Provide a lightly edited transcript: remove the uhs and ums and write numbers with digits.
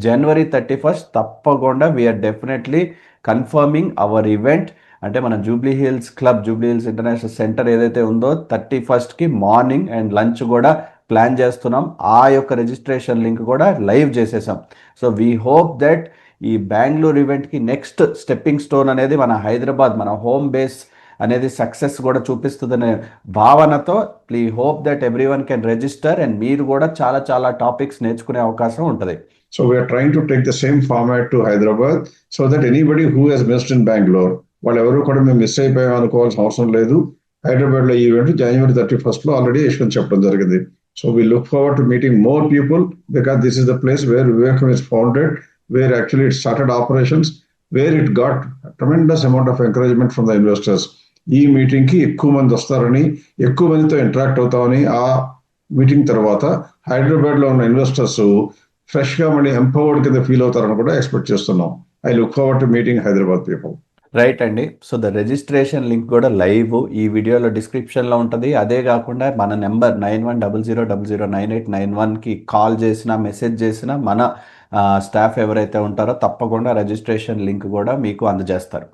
జనవరి 31st తప్పకుండా we are definitely confirming our event. అంటే మన Jubilee Hills club, Jubilee Hills international centre ఏదైతే ఉందో 31st మార్నింగ్ అండ్ లంచ్ కూడా ప్లాన్ చేస్తున్నాం. ఆ యొక్క రిజిస్ట్రేషన్ లింక్ కూడా లైవ్ చేసేసాం. సో వీ హోప్ దట్ ఈ బెంగళూరు ఈవెంట్కి నెక్స్ట్ స్టెప్పింగ్ స్టోన్ అనేది మన హైదరాబాద్, మన హోమ్ బేస్ అనేది సక్సెస్ కూడా చూపిస్తుందనే భావనతో ప్లీ hope that everyone can register and మీరు కూడా చాలా చాలా టాపిక్స్ నేర్చుకునే అవకాశం ఉంటుంది. So we are trying to take the same format to Hyderabad so that anybody who has missed in Bangalore, వాళ్ళు ఎవరు కూడా మేము మిస్ అయిపోయాం అనుకోవాల్సిన అవసరం లేదు. హైదరాబాద్ లో ఈవెంట్ జనవరి 31st ఆల్రెడీ యశ్వంత్ చెప్పడం జరిగింది. So we look forward to meeting more people because this is the place where Vivekam is founded, where actually it started operations, where it got a tremendous amount of encouragement from the investors. ఈ meeting కి ఎక్కువ మంది వస్తారని, ఎక్కువ మందితో interact అవుతామని, ఆ meeting తర్వాత హైదరాబాద్ లో ఉన్న ఇన్వెస్టర్స్ ఫ్రెష్ గా మళ్ళీ ఎంపవర్డ్ కింద ఫీల్ అవుతారని కూడా ఎక్స్పెక్ట్ చేస్తున్నాం. I look forward to meeting Hyderabad people. Right అండి. సో ద రిజిస్ట్రేషన్ లింక్ కూడా లైవ్ ఈ వీడియోలో డిస్క్రిప్షన్లో ఉంటుంది. అదే కాకుండా మన నెంబర్ 9100009891కి కాల్ చేసినా, మెసేజ్ చేసినా మన స్టాఫ్ ఎవరైతే ఉంటారో తప్పకుండా రిజిస్ట్రేషన్ లింక్ కూడా మీకు అందజేస్తారు.